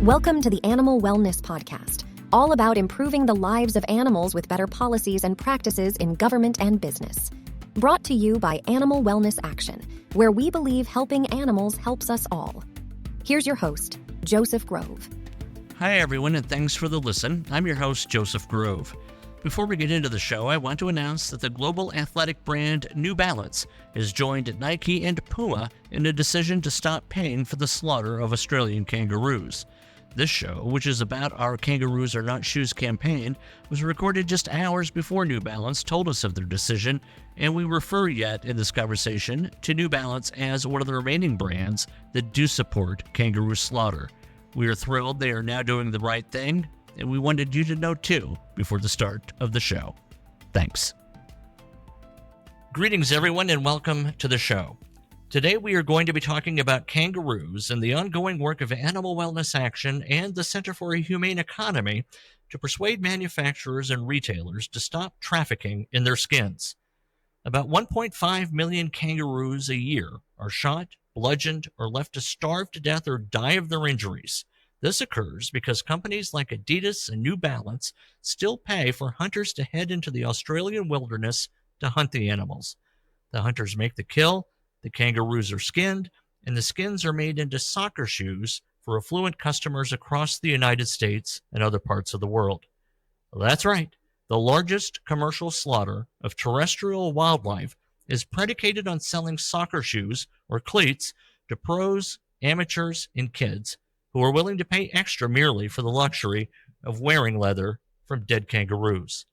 Welcome to the Animal Wellness Podcast, all about improving the lives of animals with better policies and practices in government and business. Brought to you by Animal Wellness Action, where we believe helping animals helps us all. Here's your host, Joseph Grove. Hi, everyone, and thanks for the listen. I'm your host, Joseph Grove. Before we get into the show, I want to announce that the global athletic brand New Balance has joined Nike and Puma in a decision to stop paying for the slaughter of Australian kangaroos. This show, which is about our Kangaroos Are Not Shoes campaign, was recorded just hours before New Balance told us of their decision, and we refer yet in this conversation to New Balance as one of the remaining brands that do support kangaroo slaughter. We are thrilled they are now doing the right thing, and we wanted you to know too before the start of the show. Thanks. Greetings, everyone, and welcome to the show. Today we are going to be talking about kangaroos and the ongoing work of Animal Wellness Action and the Center for a Humane Economy to persuade manufacturers and retailers to stop trafficking in their skins. About 1.5 million kangaroos a year are shot, bludgeoned, or left to starve to death or die of their injuries. This occurs because companies like Adidas and New Balance still pay for hunters to head into the Australian wilderness to hunt the animals. The hunters make the kill, the kangaroos are skinned, and the skins are made into soccer shoes for affluent customers across the United States and other parts of the world. Well, that's right. The largest commercial slaughter of terrestrial wildlife is predicated on selling soccer shoes or cleats to pros, amateurs, and kids who are willing to pay extra merely for the luxury of wearing leather from dead kangaroos.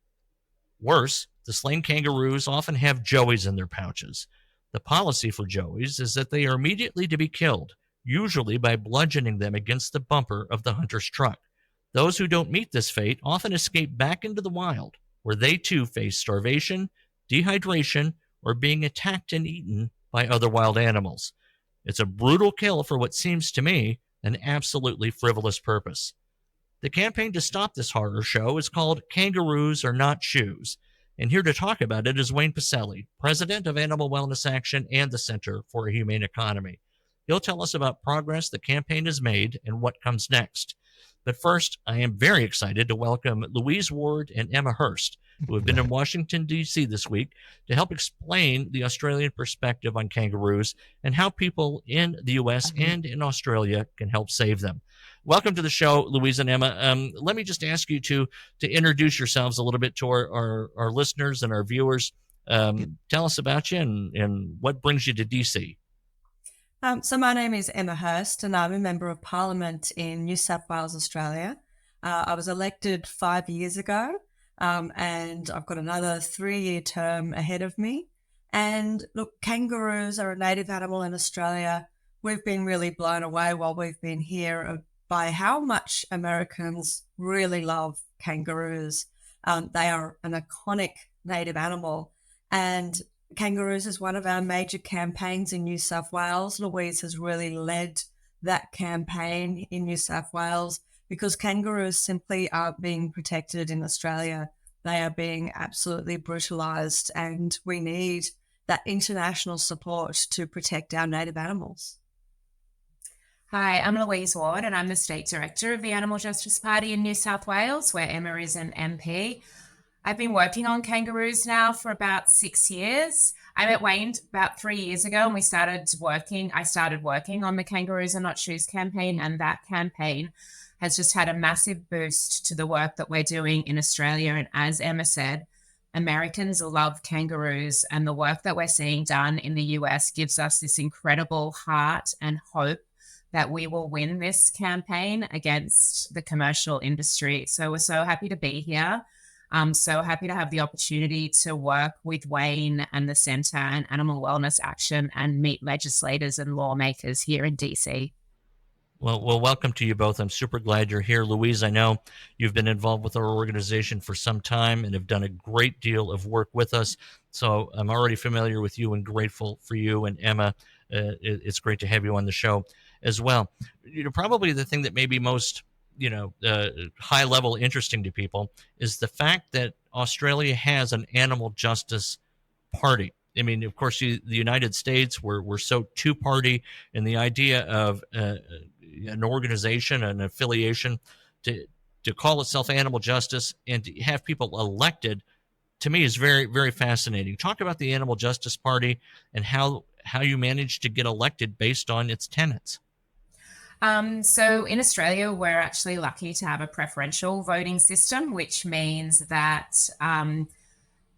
Worse, the slain kangaroos often have joeys in their pouches. The policy for joeys is that they are immediately to be killed, usually by bludgeoning them against the bumper of the hunter's truck. Those who don't meet this fate often escape back into the wild, where they too face starvation, dehydration, or being attacked and eaten by other wild animals. It's a brutal kill for what seems to me an absolutely frivolous purpose. The campaign to stop this horror show is called Kangaroos Are Not Shoes, and here to talk about it is Wayne Pacelli, president of Animal Wellness Action and the Center for a Humane Economy. He'll tell us about progress the campaign has made and what comes next. But first, I am very excited to welcome Louise Ward and Emma Hurst, who have been in Washington, D.C. this week to help explain the Australian perspective on kangaroos and how people in the U.S. and in Australia can help save them. Welcome to the show, Louise and Emma. Let me just ask you to introduce yourselves a little bit to our listeners and our viewers. Tell us about you and what brings you to D.C. So my name is Emma Hurst, and I'm a Member of Parliament in New South Wales, Australia. I was elected 5 years ago, and I've got another 3-year term ahead of me. And look, kangaroos are a native animal in Australia. We've been really blown away while we've been here by how much Americans really love kangaroos. They are an iconic native animal, and kangaroos is one of our major campaigns in New South Wales. Louise has really led that campaign in New South Wales because kangaroos simply aren't being protected in Australia. They are being absolutely brutalised, and we need that international support to protect our native animals. Hi, I'm Louise Ward, and I'm the State Director of the Animal Justice Party in New South Wales, where Emma is an MP. I've been working on kangaroos now for about 6 years. I met Wayne about 3 years ago, and I started working on the Kangaroos Are Not Shoes campaign, and that campaign has just had a massive boost to the work that we're doing in Australia. And as Emma said, Americans love kangaroos, and the work that we're seeing done in the US gives us this incredible heart and hope that we will win this campaign against the commercial industry. So we're so happy to be here. I'm so happy to have the opportunity to work with Wayne and the Centre and Animal Wellness Action and meet legislators and lawmakers here in DC. Well, welcome to you both. I'm super glad you're here. Louise, I know you've been involved with our organization for some time and have done a great deal of work with us. So I'm already familiar with you and grateful for you. And Emma, it's great to have you on the show as well. Probably the thing that may be most high level interesting to people is the fact that Australia has an animal justice party. I mean, of course, the United States, we're so two-party, and the idea of an organization, an affiliation to call itself animal justice and to have people elected, to me, is very, very fascinating. Talk about the Animal Justice Party and how you managed to get elected based on its tenets. So in Australia, we're actually lucky to have a preferential voting system, which means that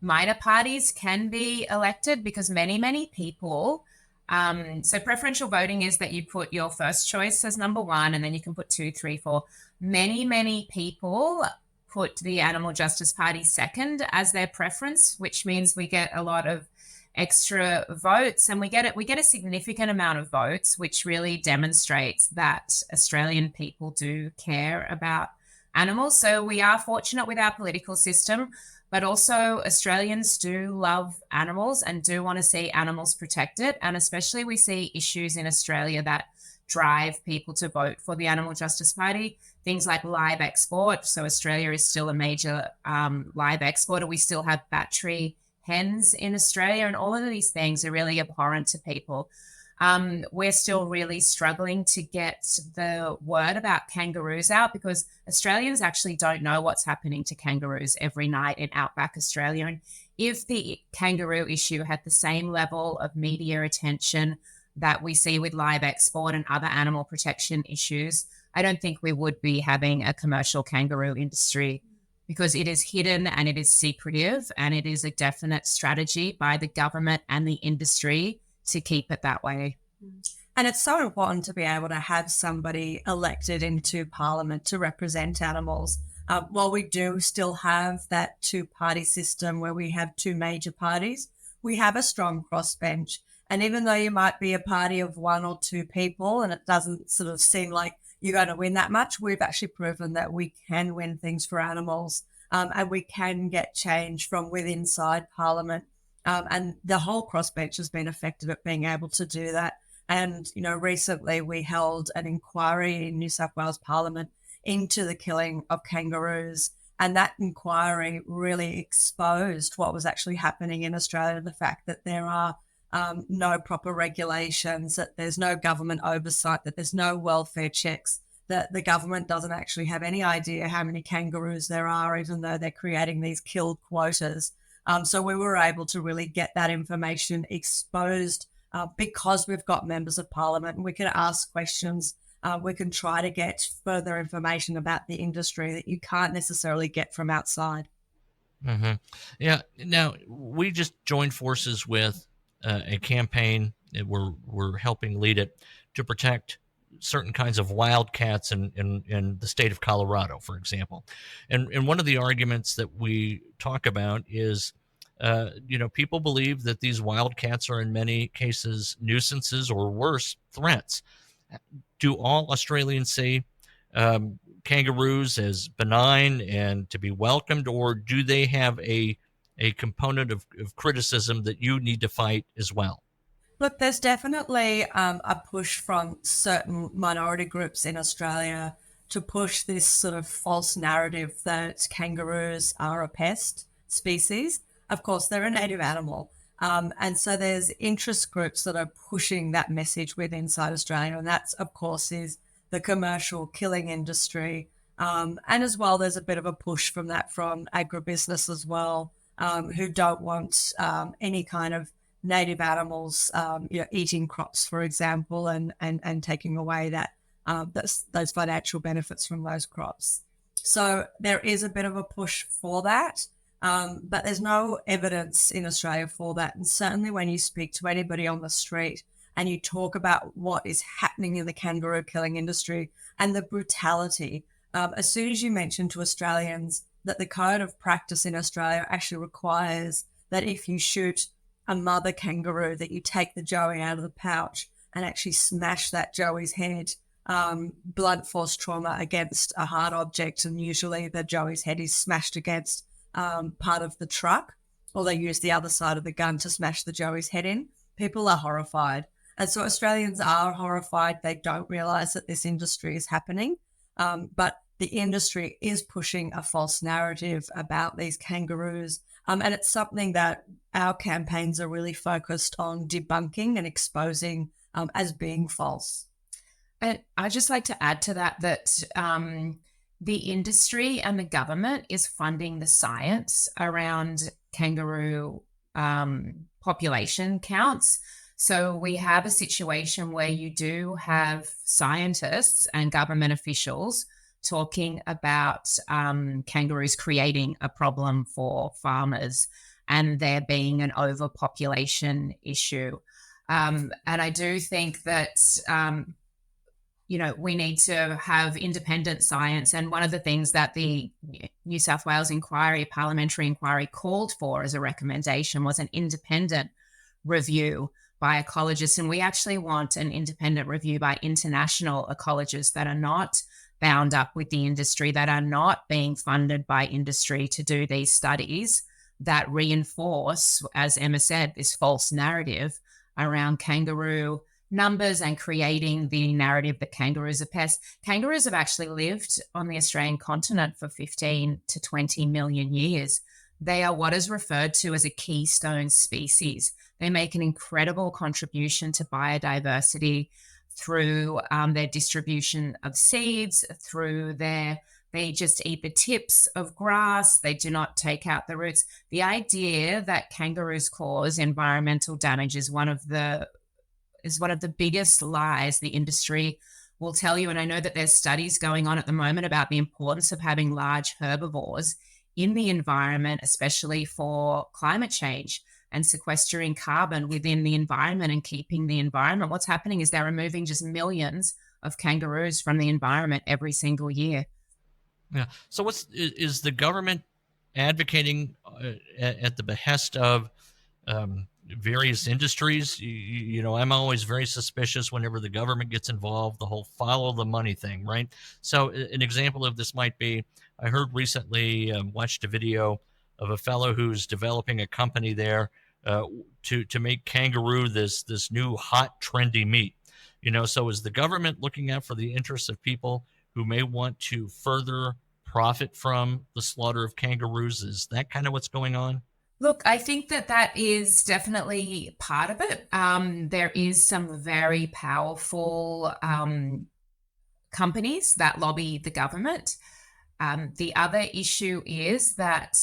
minor parties can be elected because many people. So preferential voting is that you put your first choice as number one, and then you can put 2, 3, 4. Many people put the Animal Justice Party second as their preference, which means we get a lot of extra votes, and we get a significant amount of votes, which really demonstrates that Australian people do care about animals. So we are fortunate with our political system, but also Australians do love animals and do want to see animals protected. And especially we see issues in Australia that drive people to vote for the Animal Justice Party, things like live export. So Australia is still a major live exporter. We still have battery hens in Australia, and all of these things are really abhorrent to people. We're still really struggling to get the word about kangaroos out because Australians actually don't know what's happening to kangaroos every night in outback Australia. And if the kangaroo issue had the same level of media attention that we see with live export and other animal protection issues, I don't think we would be having a commercial kangaroo industry, because it is hidden and it is secretive, and it is a definite strategy by the government and the industry to keep it that way. And it's so important to be able to have somebody elected into Parliament to represent animals. While we do still have that two-party system where we have two major parties, we have a strong crossbench. And even though you might be a party of one or two people and it doesn't sort of seem like you're going to win that much, we've actually proven that we can win things for animals, and we can get change from within inside Parliament. And the whole crossbench has been effective at being able to do that. And, recently we held an inquiry in New South Wales Parliament into the killing of kangaroos. And that inquiry really exposed what was actually happening in Australia, the fact that there are no proper regulations, that there's no government oversight, that there's no welfare checks, that the government doesn't actually have any idea how many kangaroos there are, even though they're creating these kill quotas. So we were able to really get that information exposed because we've got members of Parliament and we can ask questions. We can try to get further information about the industry that you can't necessarily get from outside. Mm-hmm. Yeah. Now, we just joined forces with a campaign that we're helping lead it to protect certain kinds of wildcats in the state of Colorado, for example. And one of the arguments that we talk about is, people believe that these wildcats are in many cases nuisances or worse, threats. Do all Australians see kangaroos as benign and to be welcomed, or do they have a component of criticism that you need to fight as well? Look, there's definitely a push from certain minority groups in Australia to push this sort of false narrative that kangaroos are a pest species. Of course, they're a native animal. And so there's interest groups that are pushing that message within inside Australia. And that's, of course, is the commercial killing industry. And as well, there's a bit of a push from agribusiness as well, who don't want any kind of native animals, eating crops, for example, and taking away those financial benefits from those crops. So there is a bit of a push for that, but there's no evidence in Australia for that. And certainly when you speak to anybody on the street and you talk about what is happening in the kangaroo killing industry and the brutality, as soon as you mention to Australians that the code of practice in Australia actually requires that if you shoot a mother kangaroo, that you take the joey out of the pouch and actually smash that joey's head, blunt force trauma against a hard object, and usually the joey's head is smashed against part of the truck, or they use the other side of the gun to smash the joey's head in. People are horrified. And so Australians are horrified. They don't realise that this industry is happening, but the industry is pushing a false narrative about these kangaroos. And it's something that our campaigns are really focused on debunking and exposing as being false. And I'd just like to add to that the industry and the government is funding the science around kangaroo population counts. So we have a situation where you do have scientists and government officials talking about kangaroos creating a problem for farmers and there being an overpopulation issue. And I do think that we need to have independent science. And one of the things that the New South Wales parliamentary inquiry called for as a recommendation was an independent review by ecologists. And we actually want an independent review by international ecologists that are not bound up with the industry, that are not being funded by industry to do these studies that reinforce, as Emma said, this false narrative around kangaroo numbers and creating the narrative that kangaroos are pests. Kangaroos have actually lived on the Australian continent for 15 to 20 million years. They are what is referred to as a keystone species. They make an incredible contribution to biodiversity through their distribution of seeds, they just eat the tips of grass. They do not take out the roots. The idea that kangaroos cause environmental damage is one of the biggest lies the industry will tell you. And I know that there's studies going on at the moment about the importance of having large herbivores in the environment, especially for climate change and sequestering carbon within the environment and keeping the environment. What's happening is they're removing just millions of kangaroos from the environment every single year. Yeah. So is the government advocating at the behest of various industries? I'm always very suspicious whenever the government gets involved, the whole follow the money thing, right? So an example of this might be, I heard recently, watched a video of a fellow who's developing a company there to make kangaroo this new hot trendy meat. So is the government looking out for the interests of people who may want to further profit from the slaughter of kangaroos? Is that kind of what's going on? Look, I think that is definitely part of it. There is some very powerful companies that lobby the government. The other issue is that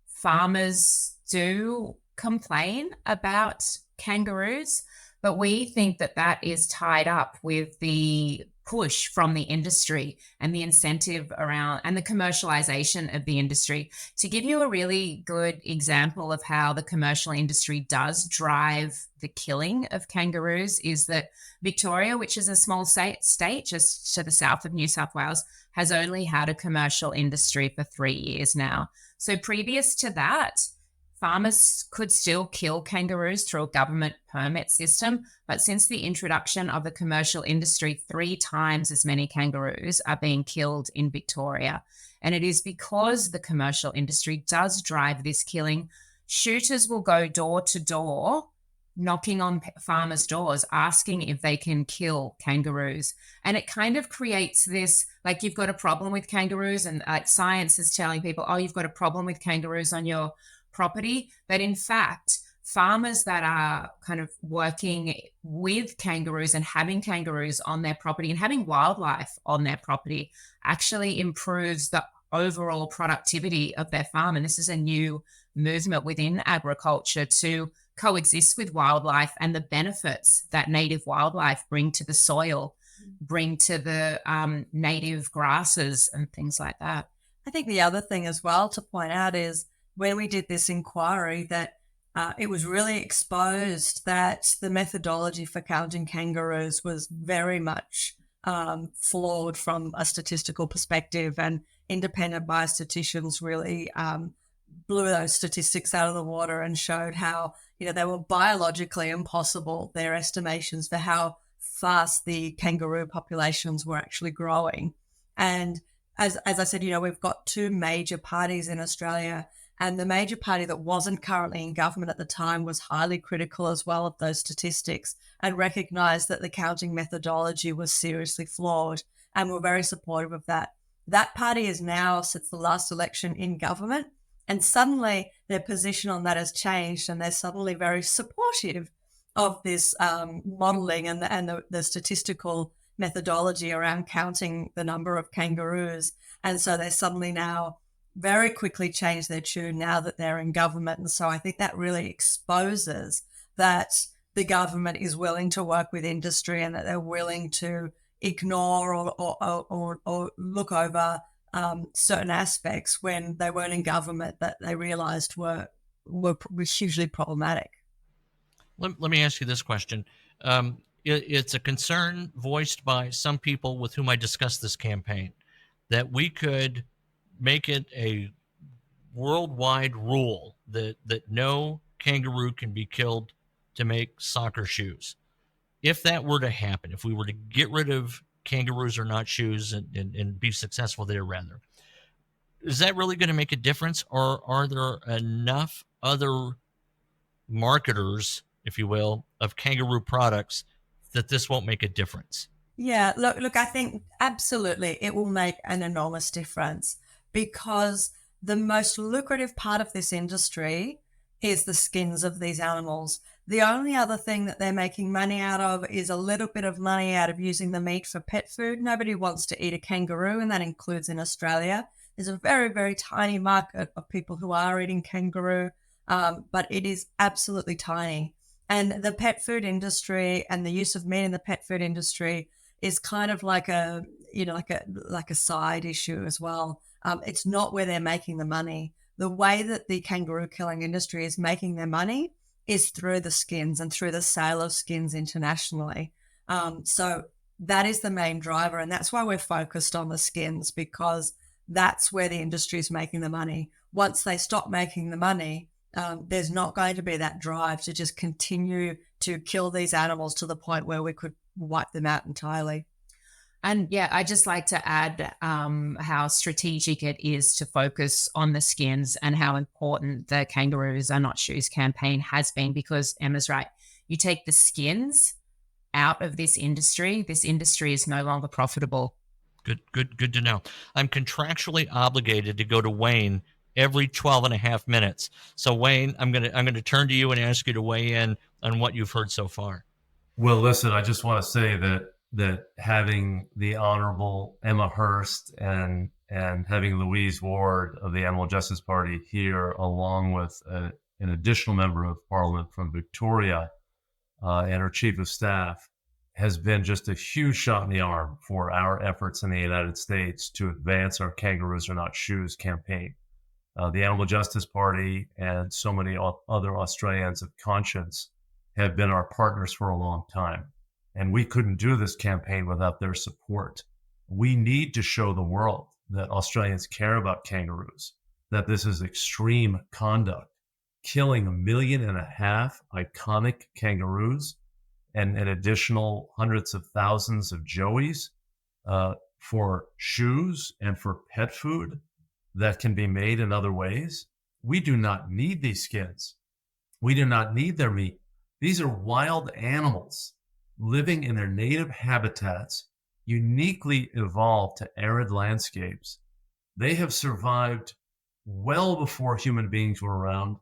farmers do complain about kangaroos, but we think that is tied up with the push from the industry and the incentive around and the commercialization of the industry. To give you a really good example of how the commercial industry does drive the killing of kangaroos is that Victoria, which is a small state just to the south of New South Wales, has only had a commercial industry for 3 years now. So previous to that, farmers could still kill kangaroos through a government permit system, but since the introduction of the commercial industry, 3 times as many kangaroos are being killed in Victoria. And it is because the commercial industry does drive this killing. Shooters will go door to door, knocking on farmers' doors, asking if they can kill kangaroos. And it kind of creates this, like, you've got a problem with kangaroos, and like science is telling people, oh, you've got a problem with kangaroos on your property. But in fact, farmers that are kind of working with kangaroos and having kangaroos on their property and having wildlife on their property actually improves the overall productivity of their farm. And this is a new movement within agriculture to coexist with wildlife and the benefits that native wildlife bring to the soil, bring to the native grasses and things like that. I think the other thing as well to point out is when we did this inquiry that it was really exposed that the methodology for counting kangaroos was very much flawed from a statistical perspective, and independent biostatisticians really blew those statistics out of the water and showed how, they were biologically impossible, their estimations for how fast the kangaroo populations were actually growing. And as I said, we've got 2 major parties in Australia, and the major party that wasn't currently in government at the time was highly critical as well of those statistics and recognised that the counting methodology was seriously flawed, and were very supportive of that. That party is now, since the last election, in government, and suddenly their position on that has changed, and they're suddenly very supportive of this modelling and the statistical methodology around counting the number of kangaroos. And so they suddenly now very quickly change their tune now that they're in government. And so I think that really exposes that the government is willing to work with industry and that they're willing to ignore or look over certain aspects when they weren't in government that they realized were hugely problematic. Let me ask you this question. It's a concern voiced by some people with whom I discussed this campaign that we could make it a worldwide rule that no kangaroo can be killed to make soccer shoes. If that were to happen, if we were to get rid of kangaroos are not shoes and be successful there rather, is that really going to make a difference? Or are there enough other marketers, if you will, of kangaroo products that this won't make a difference? Yeah, look, I think absolutely it will make an enormous difference because the most lucrative part of this industry is the skins of these animals. The only other thing that they're making money out of is a little bit of money out of using the meat for pet food. Nobody wants to eat a kangaroo, and that includes in Australia. There's a very, very tiny market of people who are eating kangaroo, but it is absolutely tiny. And the pet food industry and the use of meat in the pet food industry is kind of like a side issue as well. It's not where they're making the money. The way that the kangaroo killing industry is making their money is through the skins and through the sale of skins internationally. So that is the main driver. And that's why we're focused on the skins, because that's where the industry is making the money. Once they stop making the money, there's not going to be that drive to just continue to kill these animals to the point where we could wipe them out entirely. And yeah, I just like to add how strategic it is to focus on the skins and how important the Kangaroos Are Not Shoes campaign has been, because Emma's right. You take the skins out of this industry is no longer profitable. Good to know. I'm contractually obligated to go to Wayne every 12 and a half minutes. So Wayne, I'm going to turn to you and ask you to weigh in on what you've heard so far. Well, listen, I just want to say that having the Honorable Emma Hurst and having Louise Ward of the Animal Justice Party here, along with an additional member of Parliament from Victoria and her Chief of Staff, has been just a huge shot in the arm for our efforts in the United States to advance our Kangaroos Are Not Shoes campaign. The Animal Justice Party and so many other Australians of conscience have been our partners for a long time. And we couldn't do this campaign without their support. We need to show the world that Australians care about kangaroos, that this is extreme conduct, killing 1.5 million iconic kangaroos and an additional hundreds of thousands of joeys for shoes and for pet food that can be made in other ways. We do not need these skins. We do not need their meat. These are wild animals living in their native habitats, uniquely evolved to arid landscapes. They have survived well before human beings were around.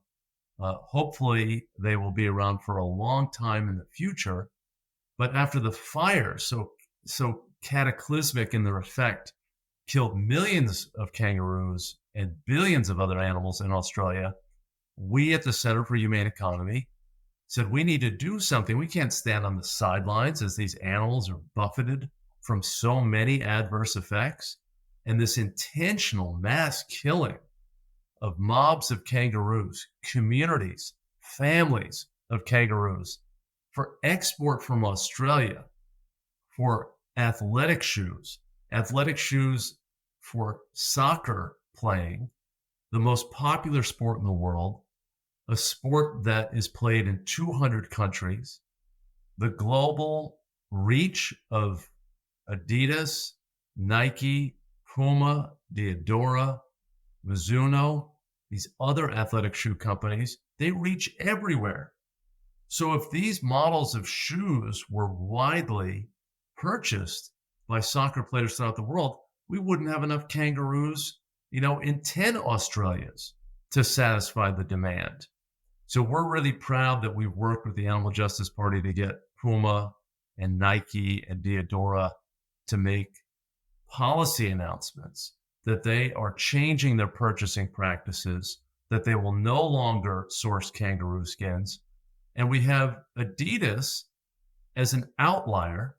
Hopefully, they will be around for a long time in the future. But after the fire, so cataclysmic in their effect, killed millions of kangaroos and billions of other animals in Australia, we at the Center for Humane Economy said we need to do something. We can't stand on the sidelines as these animals are buffeted from so many adverse effects. And this intentional mass killing of mobs of kangaroos, communities, families of kangaroos for export from Australia for athletic shoes for soccer playing, the most popular sport in the world, a sport that is played in 200 countries. The global reach of Adidas, Nike, Puma, Diadora, Mizuno, these other athletic shoe companies, they reach everywhere. So if these models of shoes were widely purchased by soccer players throughout the world, we wouldn't have enough kangaroos, in 10 Australias to satisfy the demand. So we're really proud that we've worked with the Animal Justice Party to get Puma and Nike and Diadora to make policy announcements that they are changing their purchasing practices, that they will no longer source kangaroo skins. And we have Adidas as an outlier,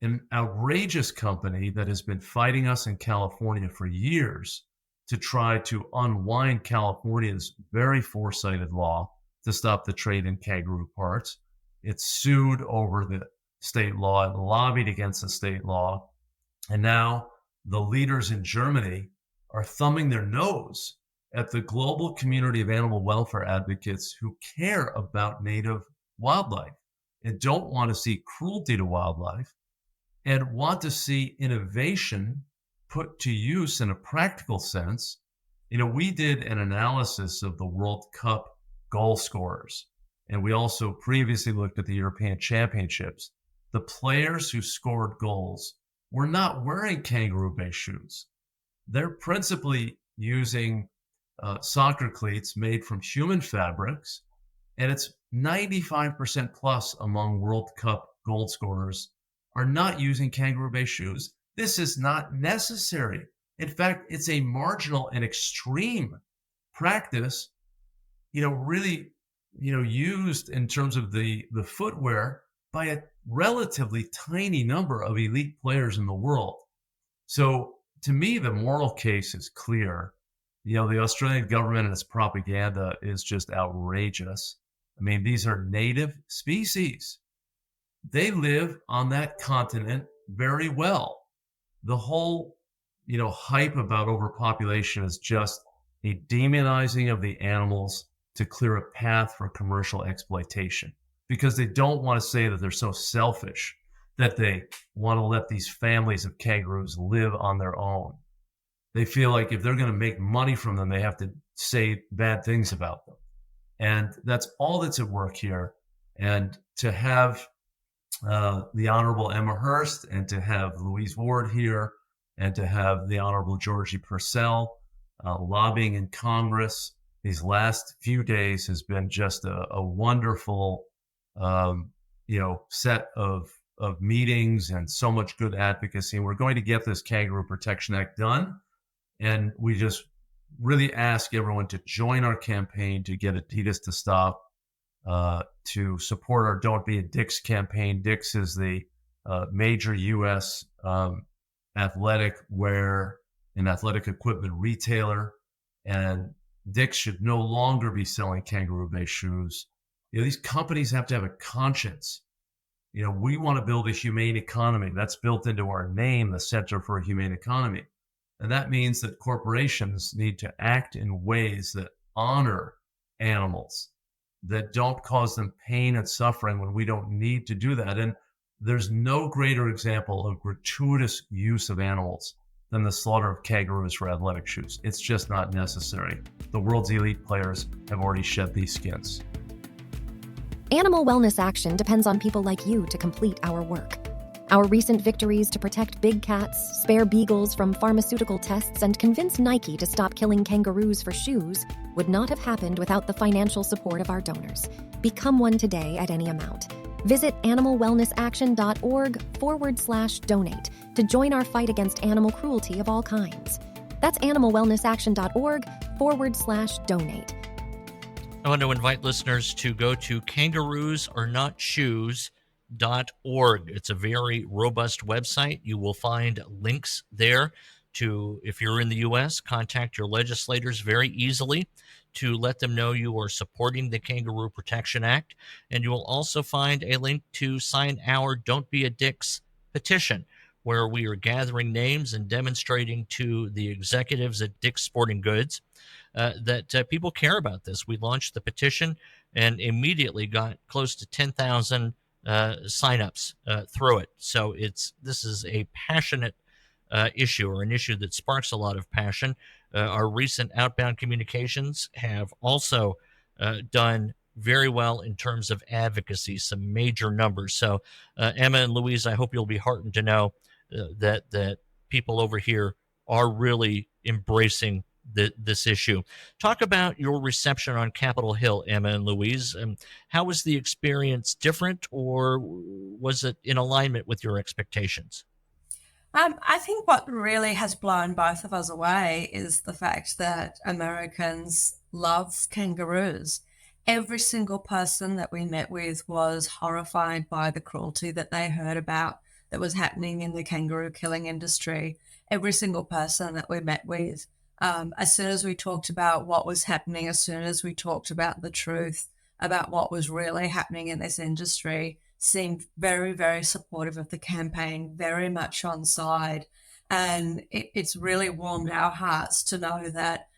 an outrageous company that has been fighting us in California for years to try to unwind California's very foresighted law to stop the trade in kangaroo parts. It sued over the state law and lobbied against the state law. And now the leaders in Germany are thumbing their nose at the global community of animal welfare advocates who care about native wildlife and don't want to see cruelty to wildlife and want to see innovation put to use in a practical sense. We did an analysis of the World Cup goal scorers, and we also previously looked at the European Championships. The players who scored goals were not wearing kangaroo-based shoes. They're principally using soccer cleats made from human fabrics, and it's 95% plus among World Cup goal scorers are not using kangaroo-based shoes. This is not necessary. In fact, it's a marginal and extreme practice, really, used in terms of the footwear by a relatively tiny number of elite players in the world. So to me, the moral case is clear. The Australian government and its propaganda is just outrageous. I mean, these are native species. They live on that continent very well. The whole, hype about overpopulation is just a demonizing of the animals to clear a path for commercial exploitation, because they don't want to say that they're so selfish that they want to let these families of kangaroos live on their own. They feel like if they're going to make money from them, they have to say bad things about them. And that's all that's at work here. And to have the Honorable Emma Hurst and to have Louise Ward here and to have the Honorable Georgie Purcell lobbying in Congress these last few days has been just a wonderful, set of meetings and so much good advocacy. And we're going to get this Kangaroo Protection Act done. And we just really ask everyone to join our campaign to get Adidas to stop, to support our Don't Be a Dick's campaign. Dick's is the major U.S. Athletic wear and athletic equipment retailer. And Dick's should no longer be selling kangaroo-based shoes. These companies have to have a conscience. We want to build a humane economy. That's built into our name, the Center for a Humane Economy. And that means that corporations need to act in ways that honor animals, that don't cause them pain and suffering when we don't need to do that. And there's no greater example of gratuitous use of animals than the slaughter of kangaroos for athletic shoes. It's just not necessary. The world's elite players have already shed these skins. Animal wellness action depends on people like you to complete our work. Our recent victories to protect big cats, spare beagles from pharmaceutical tests, and convince Nike to stop killing kangaroos for shoes would not have happened without the financial support of our donors. Become one today at any amount. Visit animalwellnessaction.org/donate to join our fight against animal cruelty of all kinds. That's animalwellnessaction.org/donate. I want to invite listeners to go to kangaroosornotshoes.org. It's a very robust website. You will find links there to, if you're in the U.S., contact your legislators very easily to let them know you are supporting the Kangaroo Protection Act. And you will also find a link to sign our Don't Be a Dick's petition, where we are gathering names and demonstrating to the executives at Dick's Sporting Goods that people care about this. We launched the petition and immediately got close to 10,000 signups through it. So this is a passionate issue, or an issue that sparks a lot of passion. Our recent outbound communications have also done very well in terms of advocacy, some major numbers. So Emma and Louise, I hope you'll be heartened to know that people over here are really embracing this issue. Talk about your reception on Capitol Hill, Emma and Louise. How was the experience different, or was it in alignment with your expectations? I think what really has blown both of us away is the fact that Americans love kangaroos. Every single person that we met with was horrified by the cruelty that they heard about that was happening in the kangaroo killing industry. Every single person that we met with, as soon as we talked about what was happening, as soon as we talked about the truth about what was really happening in this industry, seemed very, very supportive of the campaign, very much on side. And it's really warmed our hearts to know that,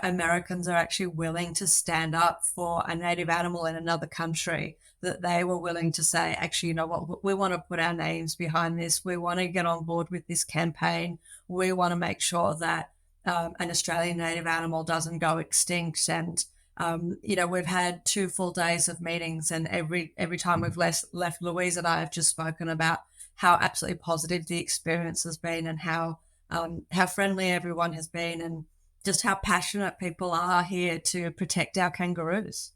Americans are actually willing to stand up for a native animal in another country, that they were willing to say, actually, you know what, we want to put our names behind this. We want to get on board with this campaign. We want to make sure that an Australian native animal doesn't go extinct. And we've had 2 full days of meetings, and every time we've left, Louise and I have just spoken about how absolutely positive the experience has been, and how friendly everyone has been, and just how passionate people are here to protect our kangaroos.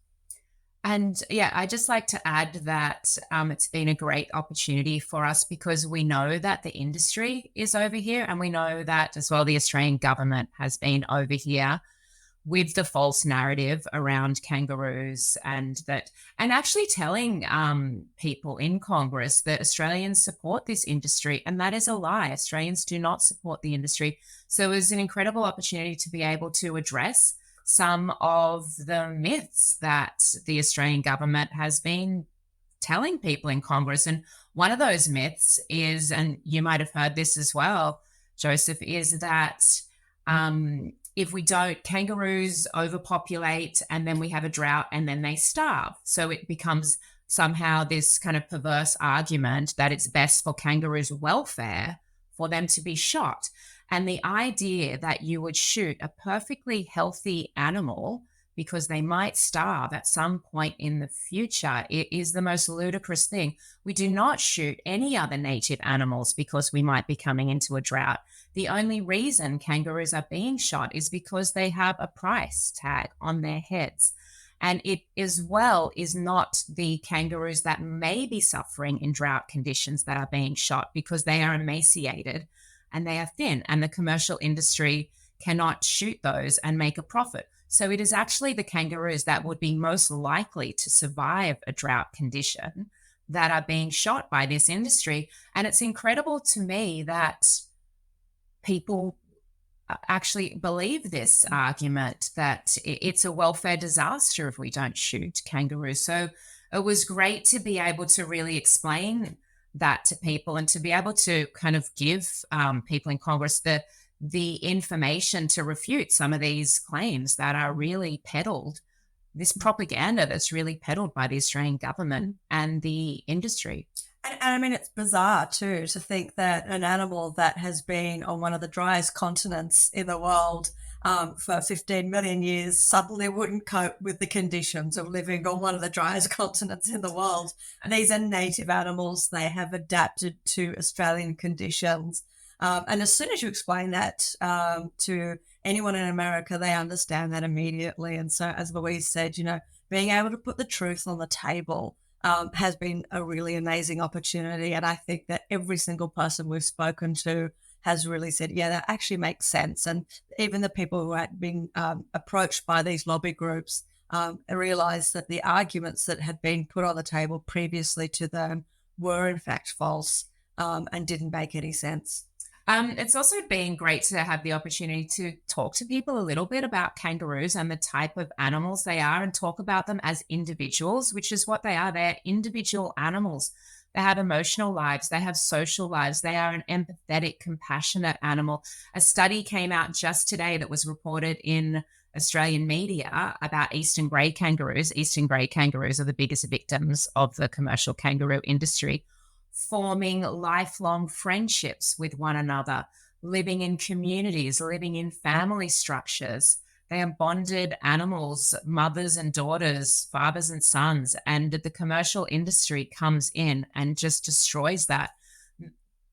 And yeah, I just like to add that it's been a great opportunity for us because we know that the industry is over here, and we know that as well the Australian government has been over here with the false narrative around kangaroos, and actually telling people in Congress that Australians support this industry, and that is a lie. Australians do not support the industry. So it was an incredible opportunity to be able to address some of the myths that the Australian government has been telling people in Congress. And one of those myths is, and you might have heard this as well, Joseph, is that if we don't, kangaroos overpopulate, and then we have a drought, and then they starve. So it becomes somehow this kind of perverse argument that it's best for kangaroos' welfare for them to be shot. And the idea that you would shoot a perfectly healthy animal because they might starve at some point in the future, it is the most ludicrous thing. We do not shoot any other native animals because we might be coming into a drought. The only reason kangaroos are being shot is because they have a price tag on their heads. And it as well is not the kangaroos that may be suffering in drought conditions that are being shot, because they are emaciated and they are thin, and the commercial industry cannot shoot those and make a profit. So it is actually the kangaroos that would be most likely to survive a drought condition that are being shot by this industry. And it's incredible to me that people actually believe this argument that it's a welfare disaster if we don't shoot kangaroos. So it was great to be able to really explain that to people, and to be able to kind of give people in Congress the information to refute some of these claims that are really peddled, this propaganda that's really peddled by the Australian government and the industry. And I mean, it's bizarre too to think that an animal that has been on one of the driest continents in the world for 15 million years suddenly wouldn't cope with the conditions of living on one of the driest continents in the world. And these are native animals. They have adapted to Australian conditions. And as soon as you explain that to anyone in America, they understand that immediately. And so, as Louise said, being able to put the truth on the table has been a really amazing opportunity. And I think that every single person we've spoken to has really said, yeah, that actually makes sense. And even the people who had been approached by these lobby groups realised that the arguments that had been put on the table previously to them were in fact false and didn't make any sense. It's also been great to have the opportunity to talk to people a little bit about kangaroos and the type of animals they are, and talk about them as individuals, which is what they are. They're individual animals. They have emotional lives. They have social lives. They are an empathetic, compassionate animal. A study came out just today that was reported in Australian media about eastern grey kangaroos. Eastern grey kangaroos are the biggest victims of the commercial kangaroo industry, forming lifelong friendships with one another, living in communities, living in family structures. They are bonded animals, mothers and daughters, fathers and sons, and the commercial industry comes in and just destroys that.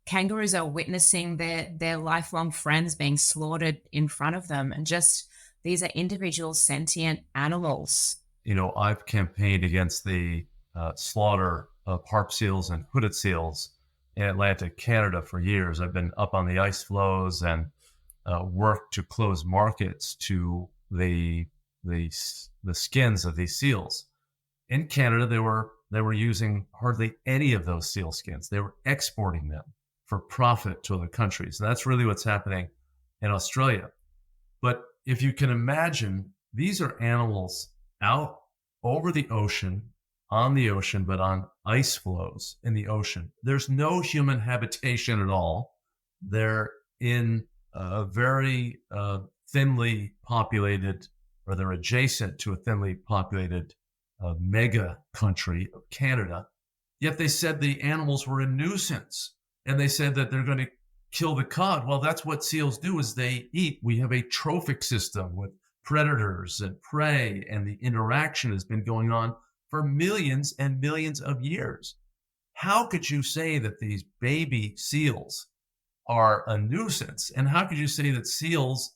Kangaroos are witnessing their lifelong friends being slaughtered in front of them, and just these are individual sentient animals. I've campaigned against the slaughter of harp seals and hooded seals in Atlantic Canada for years. I've been up on the ice floes and worked to close markets to the skins of these seals. In Canada, they were using hardly any of those seal skins. They were exporting them for profit to other countries. And that's really what's happening in Australia. But if you can imagine, these are animals out over the ocean, on the ocean, but on ice floes in the ocean. There's no human habitation at all. They're in a very thinly populated, or they're adjacent to a thinly populated mega country of Canada. Yet they said the animals were a nuisance, and they said that they're going to kill the cod. Well, that's what seals do, is they eat. We have a trophic system with predators and prey, and the interaction has been going on for millions and millions of years. How could you say that these baby seals are a nuisance? And how could you say that seals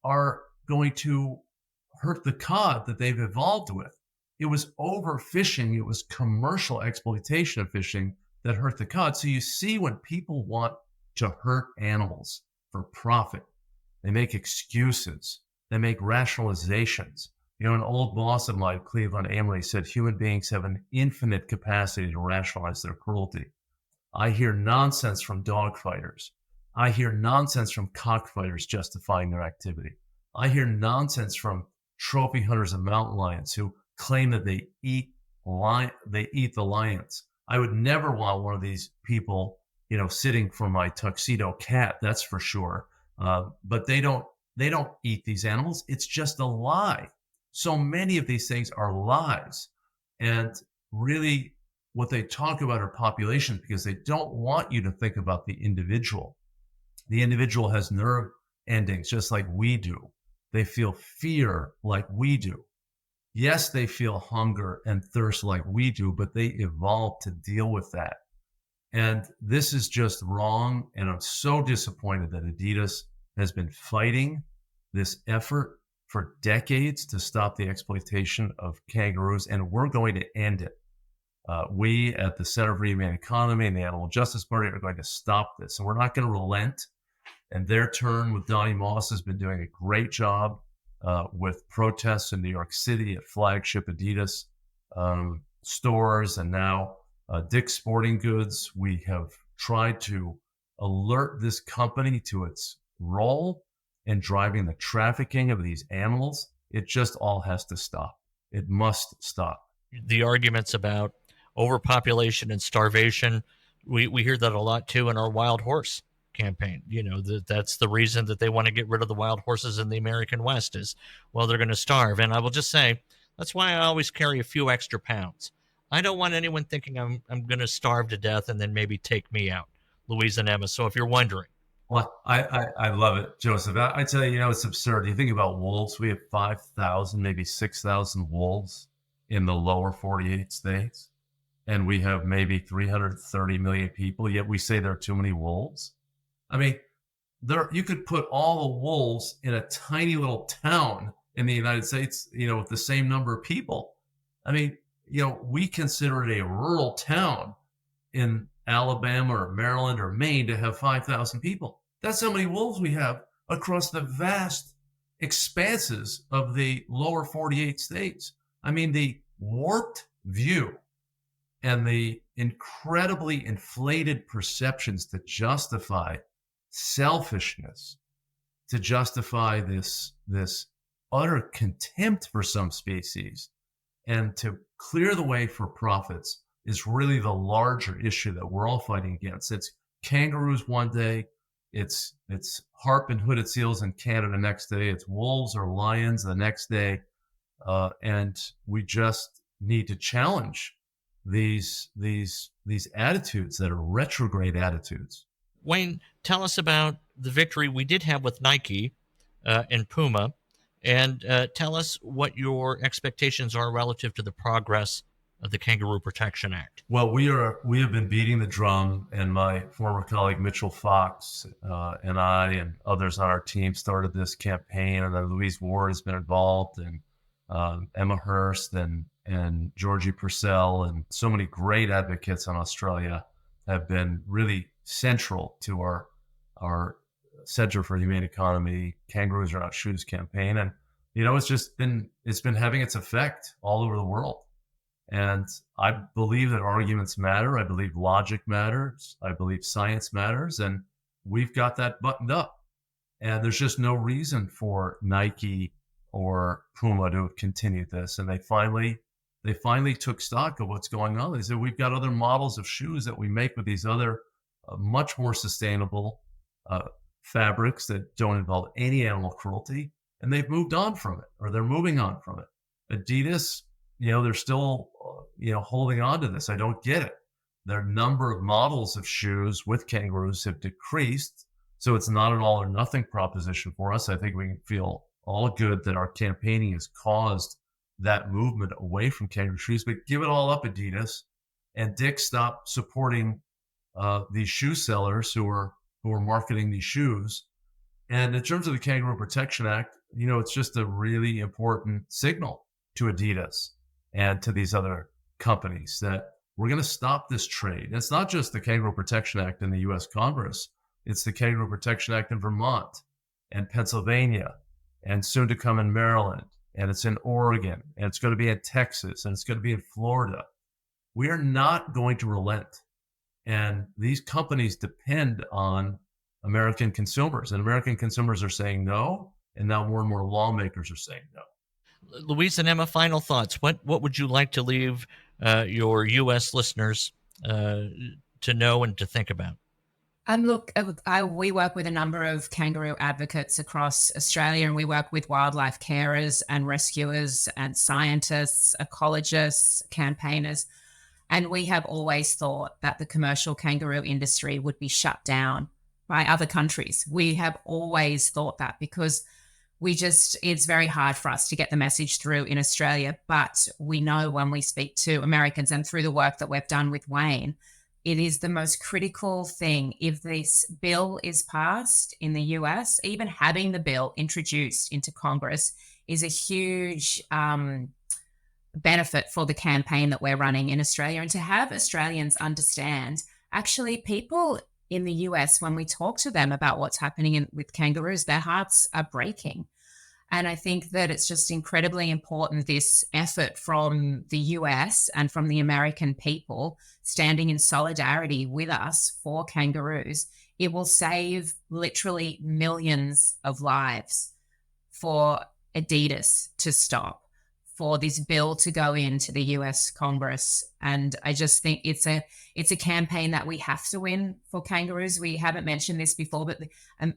are going to hurt the cod that they've evolved with? It was overfishing. It was commercial exploitation of fishing that hurt the cod. So you see, when people want to hurt animals for profit, they make excuses. They make rationalizations. You know, an old boss of mine, Cleveland Amory, said human beings have an infinite capacity to rationalize their cruelty. I hear nonsense from dog fighters. I hear nonsense from cockfighters justifying their activity. I hear nonsense from trophy hunters of mountain lions who claim that they eat the lions. I would never want one of these people, you know, sitting for my tuxedo cat, that's for sure. But they don't eat these animals. It's just a lie. So many of these things are lies. And really, what they talk about are populations, because they don't want you to think about the individual. The individual has nerve endings just like we do. They feel fear like we do. Yes, they feel hunger and thirst like we do, but they evolved to deal with that. And this is just wrong. And I'm so disappointed that Adidas has been fighting this effort for decades to stop the exploitation of kangaroos, and we're going to end it. We at the Center for Humane Economy and the Animal Justice Party are going to stop this, and we're not going to relent. And their turn with Donnie Moss has been doing a great job with protests in New York City at flagship Adidas stores, and now Dick's Sporting Goods. We have tried to alert this company to its role in driving the trafficking of these animals. It just all has to stop. It must stop. The arguments about overpopulation and starvation, we hear that a lot too in our wild horse campaign. You know, that's the reason that they want to get rid of the wild horses in the American West is, well, they're going to starve. And I will just say, that's why I always carry a few extra pounds. I don't want anyone thinking I'm going to starve to death and then maybe take me out, Louise and Emma. So if you're wondering. Well, I love it, Joseph. I tell you, you know, it's absurd. You think about wolves. We have 5,000, maybe 6,000 wolves in the lower 48 states. And we have maybe 330 million people, yet we say there are too many wolves. I mean, you could put all the wolves in a tiny little town in the United States, you know, with the same number of people. I mean, you know, we consider it a rural town in Alabama or Maryland or Maine to have 5,000 people. That's how many wolves we have across the vast expanses of the lower 48 states. I mean, the warped view and the incredibly inflated perceptions to justify selfishness, to justify this utter contempt for some species, and to clear the way for profits is really the larger issue that we're all fighting against. It's kangaroos one day, it's harp and hooded seals in Canada next day, it's wolves or lions the next day, and we just need to challenge these attitudes that are retrograde attitudes. Wayne, tell us about the victory we did have with Nike and Puma, and tell us what your expectations are relative to the progress of the Kangaroo Protection Act. Well, we have been beating the drum, and my former colleague Mitchell Fox and I and others on our team started this campaign, and then Louise Ward has been involved, and Emma Hurst and Georgie Purcell, and so many great advocates in Australia have been really central to our Center for Humane Economy, Kangaroos Are Not Shoes campaign. And, it's been having its effect all over the world. And I believe that arguments matter. I believe logic matters. I believe science matters. And we've got that buttoned up. And there's just no reason for Nike or Puma to have continued this. And they finally took stock of what's going on. They said, we've got other models of shoes that we make with these other much more sustainable fabrics that don't involve any animal cruelty. And they've moved on from it, or they're moving on from it. Adidas, they're still, holding on to this. I don't get it. Their number of models of shoes with kangaroos have decreased. So it's not an all or nothing proposition for us. I think we can feel all good that our campaigning has caused that movement away from kangaroo shoes, but give it all up, Adidas. And Dick, stop supporting these shoe sellers who are marketing these shoes. And in terms of the Kangaroo Protection Act, it's just a really important signal to Adidas and to these other companies that we're going to stop this trade. And it's not just the Kangaroo Protection Act in the U.S. Congress. It's the Kangaroo Protection Act in Vermont and Pennsylvania and soon to come in Maryland. And it's in Oregon, and it's going to be in Texas, and it's going to be in Florida. We are not going to relent. And these companies depend on American consumers, and American consumers are saying no, and now more and more lawmakers are saying no. Louise and Emma, final thoughts. What would you like to leave your U.S. listeners to know and to think about? Look, we work with a number of kangaroo advocates across Australia, and we work with wildlife carers and rescuers and scientists, ecologists, campaigners. And we have always thought that the commercial kangaroo industry would be shut down by other countries. We have always thought that because it's very hard for us to get the message through in Australia. But we know when we speak to Americans and through the work that we've done with Wayne, it is the most critical thing. If this bill is passed in the US, even having the bill introduced into Congress is a huge benefit for the campaign that we're running in Australia. And to have Australians understand, actually, people in the US, when we talk to them about what's happening with kangaroos, their hearts are breaking. And I think that it's just incredibly important, this effort from the US and from the American people standing in solidarity with us for kangaroos. It will save literally millions of lives for Adidas to stop, for this bill to go into the US Congress. And I just think it's a campaign that we have to win for kangaroos. We haven't mentioned this before, but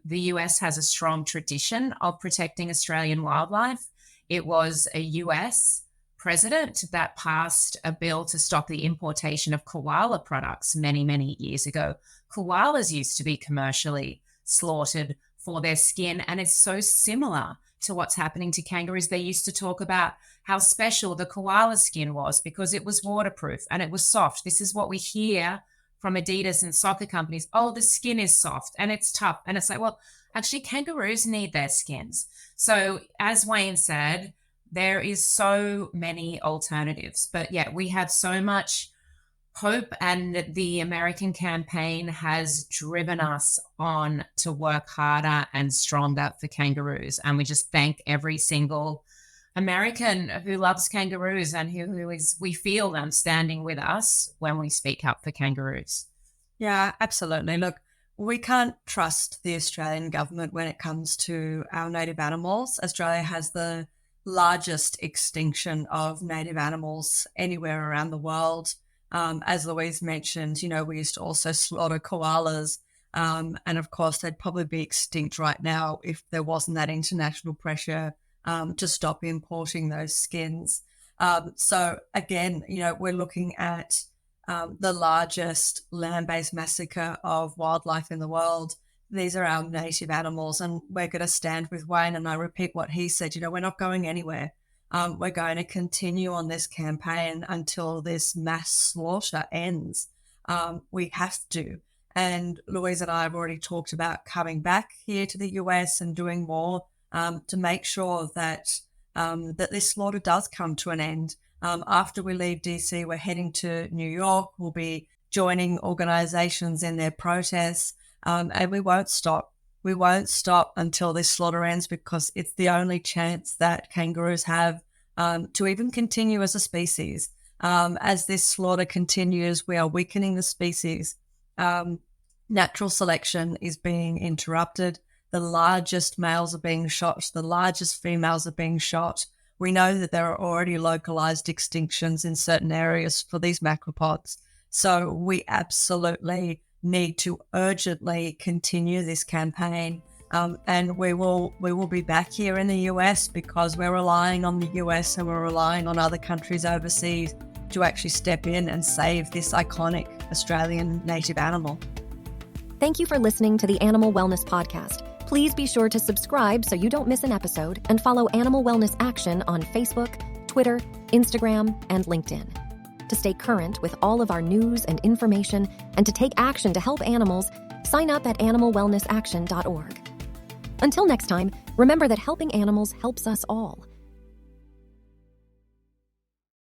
the US has a strong tradition of protecting Australian wildlife. It was a US president that passed a bill to stop the importation of koala products many, many years ago. Koalas used to be commercially slaughtered for their skin, and it's so similar to what's happening to kangaroos. They used to talk about how special the koala skin was because it was waterproof and it was soft. This is what we hear from Adidas and soccer companies. Oh, the skin is soft and it's tough. And it's like, well, actually, kangaroos need their skins. So as Wayne said, there is so many alternatives. But yeah, we have so much hope, and the American campaign has driven us on to work harder and stronger for kangaroos. And we just thank every single American who loves kangaroos and we feel them standing with us when we speak up for kangaroos. Yeah, absolutely. Look, we can't trust the Australian government when it comes to our native animals. Australia has the largest extinction of native animals anywhere around the world. As Louise mentioned, we used to also slaughter koalas. And of course, they'd probably be extinct right now if there wasn't that international pressure to stop importing those skins. So again, we're looking at the largest land-based massacre of wildlife in the world. These are our native animals, and we're going to stand with Wayne. And I repeat what he said, we're not going anywhere. We're going to continue on this campaign until this mass slaughter ends. We have to. And Louise and I have already talked about coming back here to the US and doing more to make sure that that this slaughter does come to an end. After we leave DC, we're heading to New York. We'll be joining organisations in their protests, and we won't stop. We won't stop until this slaughter ends, because it's the only chance that kangaroos have to even continue as a species. As this slaughter continues, we are weakening the species. Natural selection is being interrupted. The largest males are being shot. The largest females are being shot. We know that there are already localized extinctions in certain areas for these macropods. So we absolutely need to urgently continue this campaign. And we will be back here in the US, because we're relying on the US and we're relying on other countries overseas to actually step in and save this iconic Australian native animal. Thank you for listening to the Animal Wellness Podcast. Please be sure to subscribe so you don't miss an episode, and follow Animal Wellness Action on Facebook, Twitter, Instagram, and LinkedIn. To stay current with all of our news and information, and to take action to help animals, sign up at animalwellnessaction.org. Until next time, remember that helping animals helps us all.